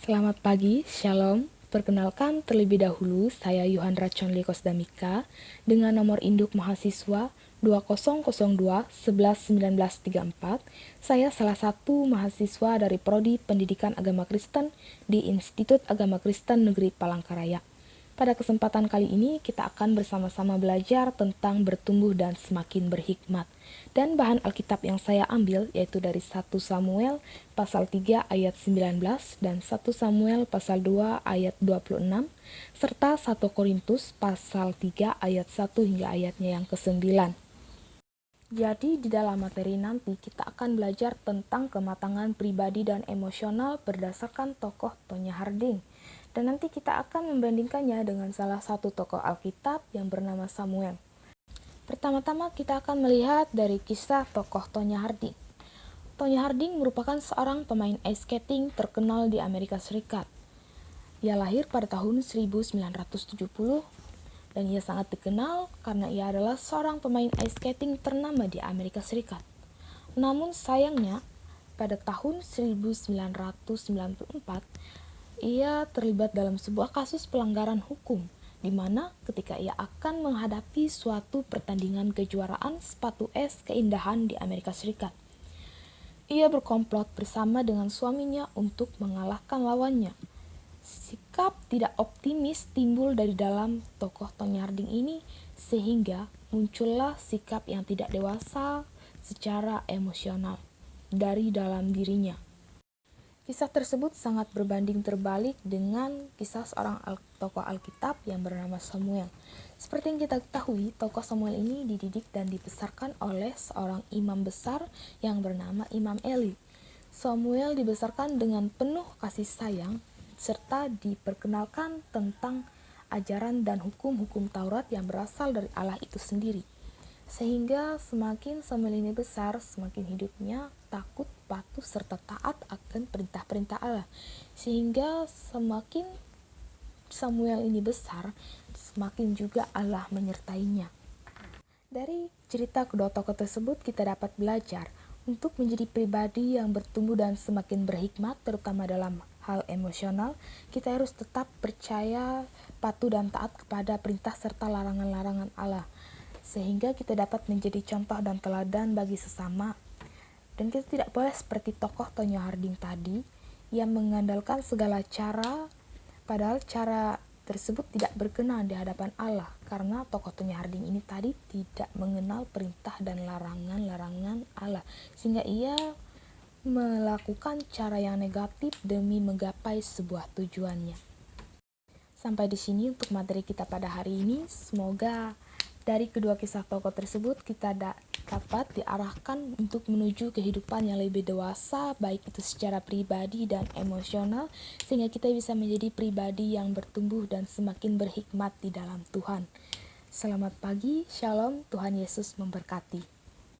Selamat pagi, Shalom. Perkenalkan terlebih dahulu, saya Yohan Racon Lekosdamika dengan nomor induk mahasiswa 2002 11 1934. Saya salah satu mahasiswa dari Prodi Pendidikan Agama Kristen di Institut Agama Kristen Negeri Palangkaraya. Pada kesempatan kali ini kita akan bersama-sama belajar tentang bertumbuh dan semakin berhikmat. Dan bahan Alkitab yang saya ambil yaitu dari 1 Samuel pasal 3 ayat 19 dan 1 Samuel pasal 2 ayat 26 serta 1 Korintus pasal 3 ayat 1 hingga ayatnya yang ke-9. Jadi di dalam materi nanti kita akan belajar tentang kematangan pribadi dan emosional berdasarkan tokoh Tonya Harding. Dan nanti kita akan membandingkannya dengan salah satu tokoh Alkitab yang bernama Samuel. Pertama-tama kita akan melihat dari kisah tokoh Tonya Harding. Tonya Harding merupakan seorang pemain ice skating terkenal di Amerika Serikat. Ia lahir pada tahun 1970 dan ia sangat dikenal karena ia adalah seorang pemain ice skating ternama di Amerika Serikat. Namun sayangnya, pada tahun 1994, ia terlibat dalam sebuah kasus pelanggaran hukum, di mana ketika ia akan menghadapi suatu pertandingan kejuaraan sepatu es keindahan di Amerika Serikat. Ia berkomplot bersama dengan suaminya untuk mengalahkan lawannya. Sikap tidak optimis timbul dari dalam tokoh Tonya Harding ini, sehingga muncullah sikap yang tidak dewasa secara emosional dari dalam dirinya. Kisah tersebut sangat berbanding terbalik dengan kisah seorang tokoh Alkitab yang bernama Samuel. Seperti yang kita ketahui, tokoh Samuel ini dididik dan dibesarkan oleh seorang imam besar yang bernama Imam Eli. Samuel dibesarkan dengan penuh kasih sayang serta diperkenalkan tentang ajaran dan hukum-hukum Taurat yang berasal dari Allah itu sendiri. Sehingga semakin Samuel ini besar, semakin hidupnya takut, patuh, serta taat akan perintah-perintah Allah. Sehingga semakin Samuel ini besar, semakin juga Allah menyertainya. Dari cerita kedua tokoh tersebut kita dapat belajar untuk menjadi pribadi yang bertumbuh dan semakin berhikmat, terutama dalam hal emosional. Kita harus tetap percaya, patuh dan taat kepada perintah serta larangan-larangan Allah, sehingga kita dapat menjadi contoh dan teladan bagi sesama. Dan kita tidak boleh seperti tokoh Tonya Harding tadi yang mengandalkan segala cara, padahal cara tersebut tidak berkenan di hadapan Allah, karena tokoh Tonya Harding ini tadi tidak mengenal perintah dan larangan-larangan Allah, sehingga ia melakukan cara yang negatif demi menggapai sebuah tujuannya. Sampai di sini untuk materi kita pada hari ini. Semoga dari kedua kisah tokoh tersebut kita dapat diarahkan untuk menuju kehidupan yang lebih dewasa, baik itu secara pribadi dan emosional, sehingga kita bisa menjadi pribadi yang bertumbuh dan semakin berhikmat di dalam Tuhan. Selamat pagi, Shalom, Tuhan Yesus memberkati.